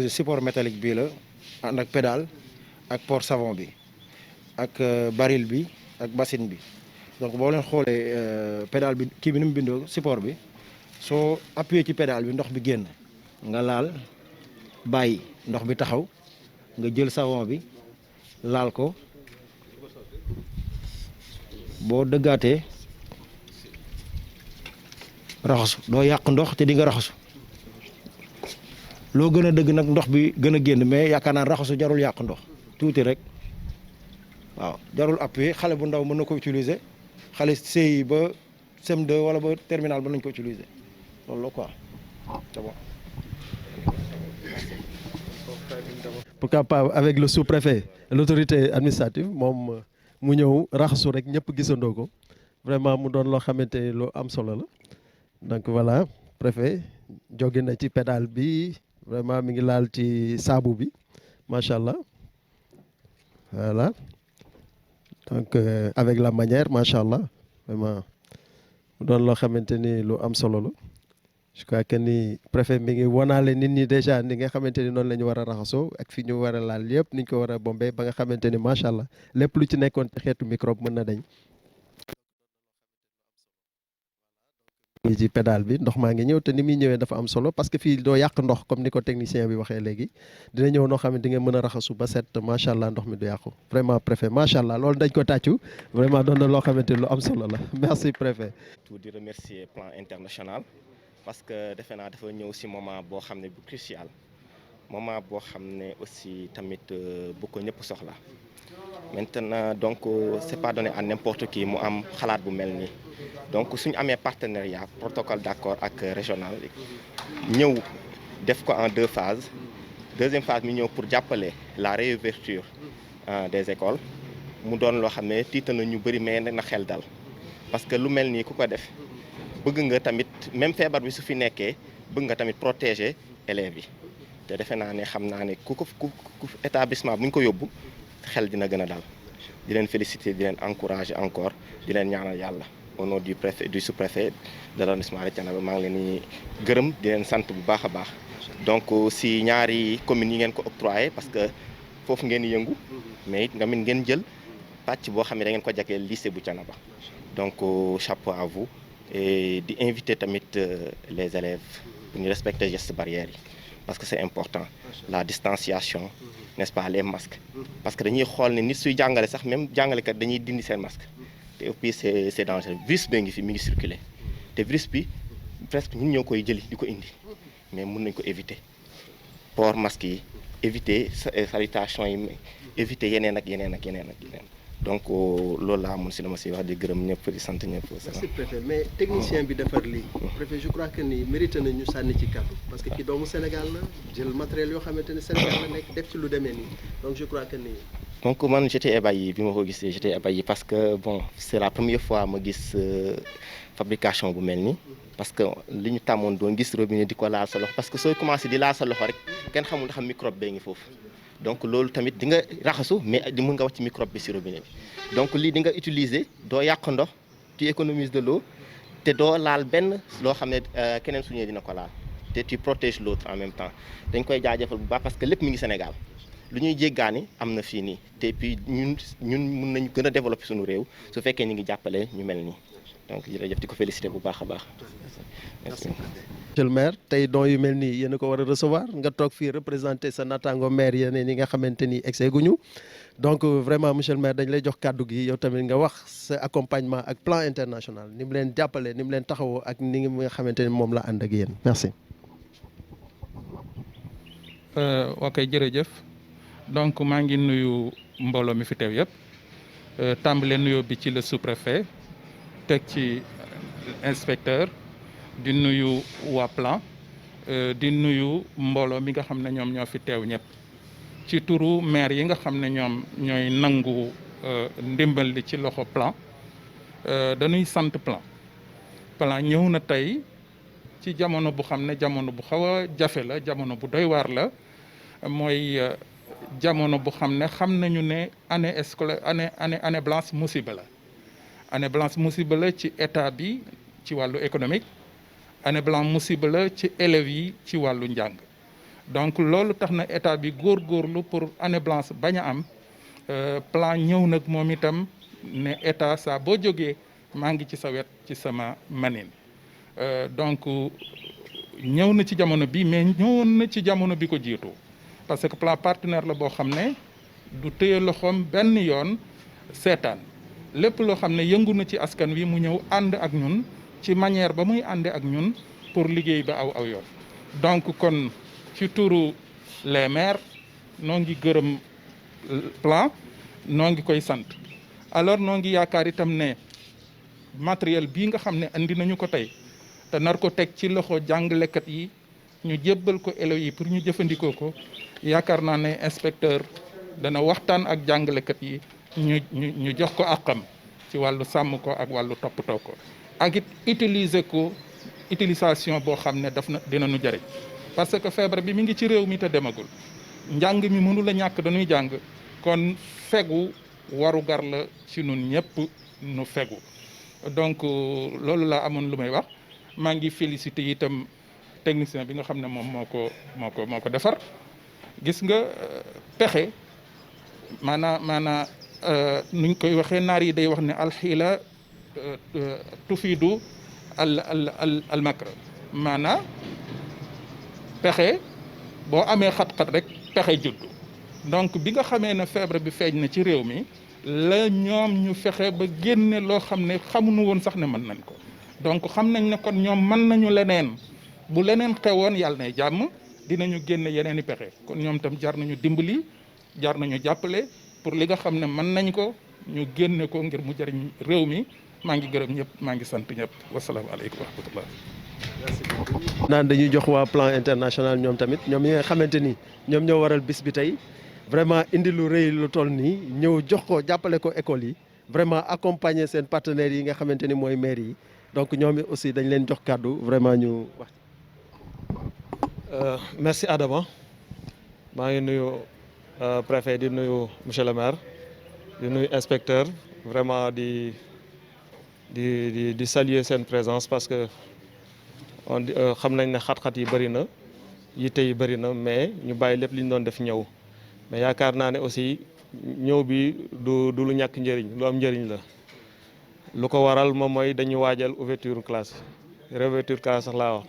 support métallique bii la ànd ak pédale ak port savon bi ak baril bi ak bassine bi donc boo leen xoolee pédale bi kii bi ni mu bindoo support bi soo appuyé ci pédale bi ndox bi génn nga laal bàyyi ndox bi taxaw nga jël savon bi laal ko boo dëggaatee raxasu doo yàq ndox te di nga raxasu loo gën a dëgg nag ndox bi gën a génn mais yaakaar naa raxasu jarul yàq ndox tuuti rek waaw jarul appuyer xale bu ndaw mën na ko utiliser xale CI ba CM2 wala ba terminal ba nañ ko utiliser loolu la quoi c'est bon. Pourquoi pas avec le sous-préfet l'autorité administrative moom mu ñëw raxasu rek ñëpp gisandoo ko vraiment mu doon loo xamante ni lu am solo la donc voilà préfet jóge na ci pédale bi vraiment mi ngi laal ci saabu bi macha allah voilà donc avec la manière macha allah vraiment mu doon loo xamante ni lu am solo la. Je crois que ni préfet mi ngi wanaale nit ñi déjà ni nga xamante ni noonu la ñu war a raxasoo ak fi ñu war a laal yëpp ni ñu ko war a bombee ba nga xamante ni macha allah lépp lu ci nekkoon ci xeetu microbe mën na dañ. ngi ci pédale bi ndox maa ngi ñëw te ni muy ñëwee dafa am solo parce que fii doo yàq ndox comme ni ko technicien bi waxee léegi dina ñëw noo xam ne di nga mën a raxasu ba set macha allah ndox mi du yàqu vraiment préfet macha allah loolu dañ ko tàccu vraiment doon na loo xamante ni lu am solo la merci préfet. tout di remercier plan international. parce que defe naa dafa ñëw ci moment boo xam ne bu crucial moment boo xam ne aussi tamit bu ko ñëpp soxla maintenant donc c'est pas donné à n'importe qui mu am xalaat bu mel nii donc suñu amee partenariat protocole d'accord ak régional ñëw def ko en 2 phases deuxième phase mi ñëw pour jàppale la réouverture des écoles mu doon loo xam ne tiital na ñu bëri mais na xel dal parce que lu mel nii ku ko def bëgg nga tamit même feebar bi su fi nekkee bëgg nga tamit protéger élèves yi te defe naa ne xam naa ne ku établissement bu ñu ko yóbbu xel dina gën a dal di leen féliciter di leen encourager encore di leen ñaanal yàlla au nom du préfet du sous-préfet de l'arrondissement de Thiénaba maa ngi leen di gërëm di leen sant bu baax a baax donc si ñaari communes yi ngeen ko octroyé parce que foofu ngeen di yëngu mais it nga min ngeen jël pàcc boo xam ne da ngeen ko jagleel lycée bu Thiénaba donc chapeau à vous et di inviter tamit les élèves pour ñu respecter gestes barrières yi parce que c'est important la distanciation n'est-ce pas les masques parce que dañuy xool ne nit suy jàngale sax même jàngalekat dañuy dindi seen masque te puis c'est dangereux virus bi ngi fi mi ngi circuler te virus bi presque ñun ñoo koy jëli di ko indi mais mun nañ ko éviter port masque yi éviter salutation yi éviter yeneen ak yeneen ak yeneen ak yeneen donc loolu laa mun si dama si wax di gërëm ñëpp di sant ñëpp. merci préfet mais technicien bi defar lii. préfet je crois que ni mérité na ñu sànni ci kàddu parce que ki doomu Sénégal la jël matériel yoo xamante ne Sénégal la nekk def ci lu demee nii donc je crois que ni. donc man j'étais ébahi bi ma ko gisee j'étais ébahi parce que bon c'est la première fois ma gis fabrication bu mel nii. parce que li ñu tàmmoon doon gis robinet di ko laal sa loxo parce que sooy commencé di laal sa loxo rek kenn xamul ndax microbe bee ngi foofu. donc loolu tamit di nga raxasu mais di mën nga wàcc microbe bi ci robinet bi donc lii di nga utiliser doo yàq ndox tu économises de l'eau te doo laal benn loo xam ne keneen su ñëwee dina ko laal te tu protèges l'autre en même temps dañ koy jaajëfal bu baax parce que lépp mi ngi Sénégal lu ñuy jéggaani am na fii nii te puis ñun mun nañu gën a développer suñu réew su fekkee ñu ngi jàppale ñu mel nii donc jërëjëf di ko féliciter bu baax a baax merci. monsieur le maire tey don yu mel nii yéen a ko war a recevoir nga toog fii représenter sa naataango maire yeneen yi nga xamante ni excès guñu donc vraiment monsieur le maire dañ lay jox kàddu gi yow tamit nga wax sa accompagnement ak plan international ni mu leen jàppale ni mu leen taxawoo ak ni nga xamante ni moom la ànd ak yéen merci. ok jërëjëf donc maa ngi nuyu mbooloo mi fi teew yëpp tàmbale nuyoo bi ci le sous-préfet teg ci inspecteur. di nuyu waa plan di nuyu mbooloo mi nga xam ne ñoom ñoo fi teew ñëpp ci turu maire yi nga xam ne ñoom ñooy nangu ndimbal li ci loxo plan dañuy sant plan ñëw na tey ci jamono bu xam ne jamono bu xaw a jafe la jamono bu doy waar la mooy jamono bu xam nañu ne année scolaire année blanche musiba la ci état bi ci wàllu économique année blanche musiba la ci élèves yi ci wàllu njàng donc loolu tax na état bi góorgóorlu pour année blanche bañ a am plan ñëw nag moom itam ne état saa boo jógee maa ngi ci sa wet ci sama manin donc ñëw na ci jamono bi mais ñëwoon na ci jamono bi ko jiitu parce que plan partenaire la boo xam ne du téye loxoom benn yoon seetaan lépp loo xam ne yëngu na ci askan wi mu ñëw ànd ak ñun ci manière ba muy ànde ak ñun pour liggéey ba aw yoon donc kon ci turu les maires noo ngi gërëm plan noo ngi koy sant alors noo ngi yaakaar itam ne matériel bii nga xam ne andi nañu ko tey te nar ko teg ci loxo jàngalekat yi ñu jébbal ko élèves yi pour ñu jëfandikoo ko yaakaar naa ne inspecteur dana waxtaan ak jàngalekat yi ñu jox ko àqam ci wàllu sàmm ko ak wàllu toppatoo ko ak it utiliser ko utilisation boo xam ne dina nu jëriñ parce que feebar bi mi ngi ci réew mi te demagul njàng mi mënu la ñàkk dañuy jàng kon fegu waru gar la ci nun ñëpp nu fegu donc loolu laa amoon lu may wax maa ngi félicité itam technicien bi nga xam ne moom moo ko defar gis nga pexe maanaa nuñ koy waxee naar yi day wax ne alxiila tufiidu al makr maanaa pexe boo amee xat-xat rek pexe juddu donc bi nga xamee ne feebar bi feeñ na ci réew mi la ñoom ñu fexe ba génne loo xam ne xamuñu woon sax ne mën nañ ko donc xam nañ ne kon ñoom mën nañu leneen bu leneen xewoon yàlla nay jàmm dinañu génne yeneen i pexe kon ñoom tam jar nañu dimbali jar nañu jàppale pour li nga xam ne mën nañ ko ñu génne ko ngir mu jëriñ réew mi maa ngi gërëm ñëpp maa ngi sant ñëpp wasalaamaaleykum wa rahmatullah. naan dañuy jox waa plan international ñoom tamit ñoom ñi nga xamante ni ñoom ñoo waral bis bi tey vraiment indi lu rëy lu toll nii ñëw jox ko jàppale ko école yi vraiment accompagner seen partenaires yi nga xamante ni mooy maire yi donc ñoom aussi dañ leen jox kàddu vraiment ñu wax. Merci Adama maa ngi nuyu préfet di nuyu monsieur le maire di nuyu inspecteur vraiment di saluer seen présence parce que on xam nañ ne xat-xat yi bëri na yitte yi bëri na mais ñu bàyyi lépp li ñu doon def ñëw mais yaakaar naa ne aussi ñëw bi du lu ñàkk njëriñ lu am njëriñ la lu ko waral moom mooy dañuy waajal ouverture classe réouverture classe sax laa wax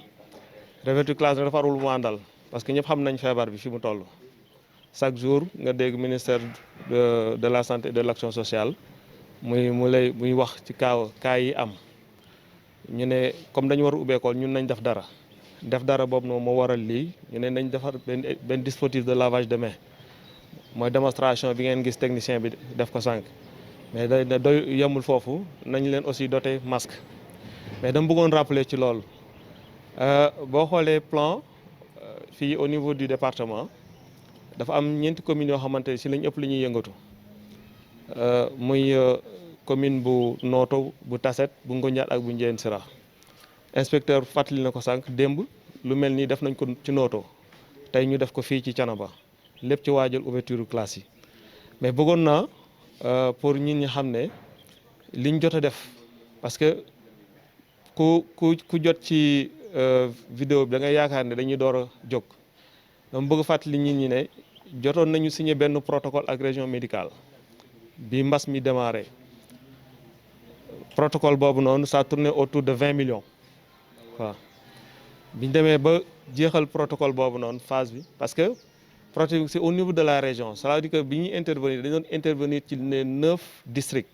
réouverture classe dafa warul mu àndal parce que ñëpp xam nañ feebar bi fi mu toll chaque jour nga dégg ministère de la santé et de l'action sociale muy wax ci cas yi am ñu ne comme dañu war a ubbi école ñun nañ def dara boobu noonu moo waral lii ñu ne nañ defar benn dispositif de lavage de main mooy démonstration bi ngeen gis technicien bi def ko sànq mais da doy yemul foofu nañ leen aussi doté masque mais dama bëggoon rappeler ci loolu boo xoolee plan fii au niveau du département dafa am 4 communes yoo xamante ne si lañ ëpp li ñuy yëngatu muy commune bu Noto bu Tassette bu Ngondiat ak bu Ndiéyène Sirakh inspecteur fàttali na ko sànq démb lu mel nii def nañ ko ci Noto tey ñu def ko fii ci Thiénaba lépp ci waajal ouverture classe yi mais bëggoon naa pour ñit ñi xam ne liñ jot a def parce que ku jot ci vidéo bi da ngay yaakaar ne dañuy door a jóg dama bëgg fàttali nit ñi ne jotoon nañu signé benn protocole ak région médicale bi mbas mi démarré protocole boobu noonu ça tournait autour de 20 millions waaw biñ demee ba jeexal protocole boobu noonu phase bi parce que protocole c'est au niveau de la région ça veut dire que bi ñuy intervenir dañu doon intervenir ci les 9 districts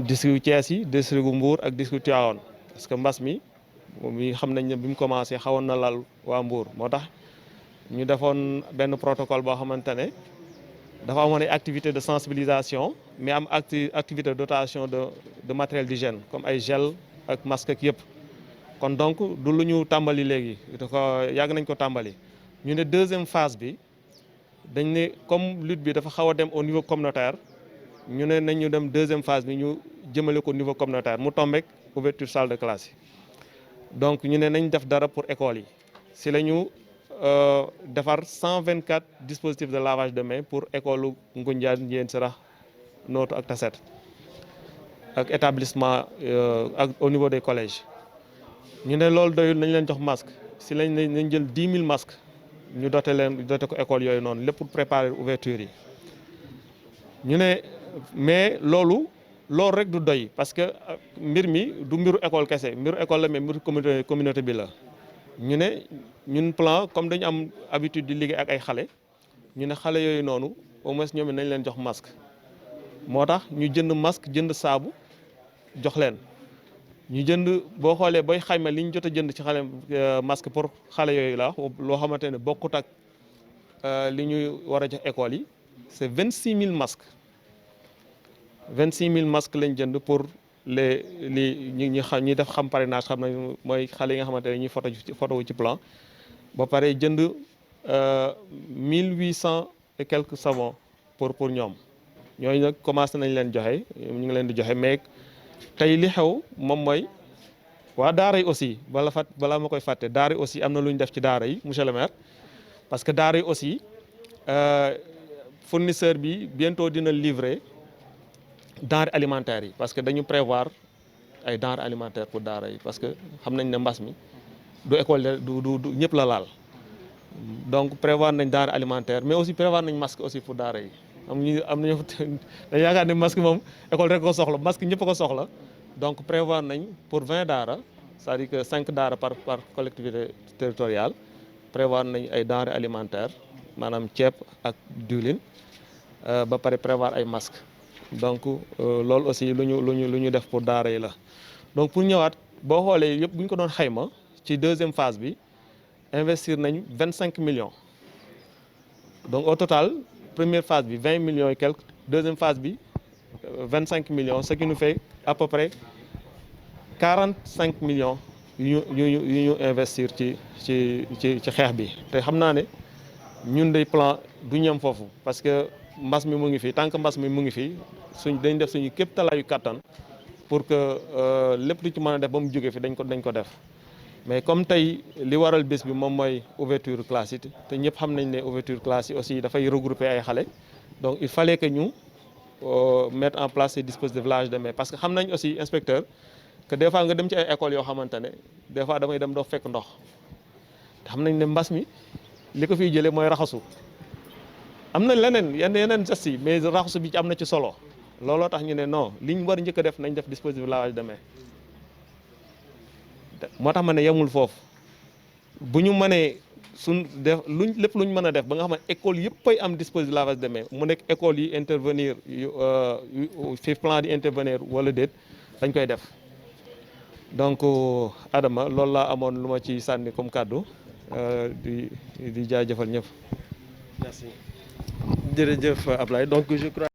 district yu Thiès yi district gu Mbour ak district Tivaouane parce que mbas mi xam nañ ne bi mu commencé xawoon na laal waa Mbour moo tax ñu defoon benn protocole boo xamante ne dafa amoon ay activité de sensibilisation mais am activité de dotation de matériel d'hygiène comme ay gel ak masque ak yëpp kon donc du lu ñu tàmbali léegi yàgg nañ ko tàmbali ñu ne deuxième phase bi dañ ne comme lutte bi dafa xaw a dem au niveau communautaire ñu ne nañ ñu dem deuxième phase bi ñu jëmale ko au niveau communautaire mu tombek ouverture salle de classe yi donc ñu ne nañ def dara pour école yi si la ñu defar 124 dispositifs de lavage de main pour école Ngunjaan Ndiéyène Sirakh Noto ak Tassette ak établissement ak au niveau des collèges ñu ne loolu doyul nañ leen jox masque si lañ jël 10 000 masques ñu doté ko école yooyu noonu lépp pour préparer ouverture yi ñu ne mais loolu rek du doy parce que mbir mi du mbiru école kese mbiru école la mais mbiru communauté bi la ñu ne ñun plan comme dañu am habitude di liggéey ak ay xale ñu ne xale yooyu noonu au moins ñoom it nañ leen jox masque moo tax ñu jënd masque jënd saabu jox leen ñu jënd boo xoolee booy xayma li ñu jot a jënd ci xale masque pour xale yooyu la loo xamante ne bokkut ak li ñuy war a jox école yi c'est 26000 masques 26000 masques lañ jënd pour ñi def xam parrainage xam nañ mooy xale yi nga xamante ne ñuy photo wu ci plan ba pare jënd 1800 et quelques savons pour ñoom ñooñu nag commencé nañ leen joxe ñu ngi leen di joxe mais tey li xew moom mooy waa daara yi aussi balaa ma koy fàtte daara yi aussi am na lu ñu def ci daara yi monsieur le maire parce que daara yi aussi fournisseur bi bientôt dina livrer denrées alimentaires yi parce que dañu prévoir ay denrées alimentaires pour daara yi parce que xam nañ ne mbas mi du école du ñëpp la laal donc prévoir nañ denrées alimentaires mais aussi prévoir nañ masque aussi pour daara yi am nañu dañ yaakaar ne masque moom école rek ko soxla masque ñëpp ko soxla donc prévoir nañ pour 20 daara c'est-à-dire que 5 daara par collectivité territoriale prévoir nañ ay denrées alimentaires maanaam ceeb ak diwlin ba pare prévoir ay masques donc loolu aussi lu ñu def pour daara yi la donc pour ñëwaat boo xoolee yëpp bu ñu ko doon xayma ci deuxième phase bi investir nañ 25 millions donc au total première phase bi 20 millions et quelques deuxième phase bi 25 millions ce qui nous fait à peu près 45 millions yu ñu investir ci xeex bi te xam naa ne ñun day plan du ñam foofu parce que mbas mi mu ngi fi tant que mbas mi mu ngi fi dañ def suñu képp talaayu kattan pour que lépp lu ci mën a def ba mu jóge fi dañ ko def mais comme tey li waral bés bi moom mooy ouverture classe yi te ñëpp xam nañ ne ouverture classe yi aussi dafay regrouper ay xale donc il fallait que ñu mettre en place ces dispositifs de lavage de mains parce que xam nañ aussi inspecteur que des fois nga dem ci ay écoles yoo xamante ne des fois damay dem doo fekk ndox te xam nañ ne mbas mi li ko fiy jëlee mooy raxasu am na leneen yeneen gestes yi mais raxasu bi ci am na ci solo looloo tax ñu ne non liñ war njëkk a def nañ def dispositif de lavage de mains moo tax ma ne yemul foofu bu ñu mënee lépp luñ mën a def ba nga xam ne école yëpp ay am dispositif de lavage de mains mu nekk école yi intervenir fi plan di intervenir wala déet dañ koy def donc Adama loolu laa amoon lu ma ci sànni comme kàddu di jaajëfal ñëpp. Merci jërëjëf Ablaye donc je crois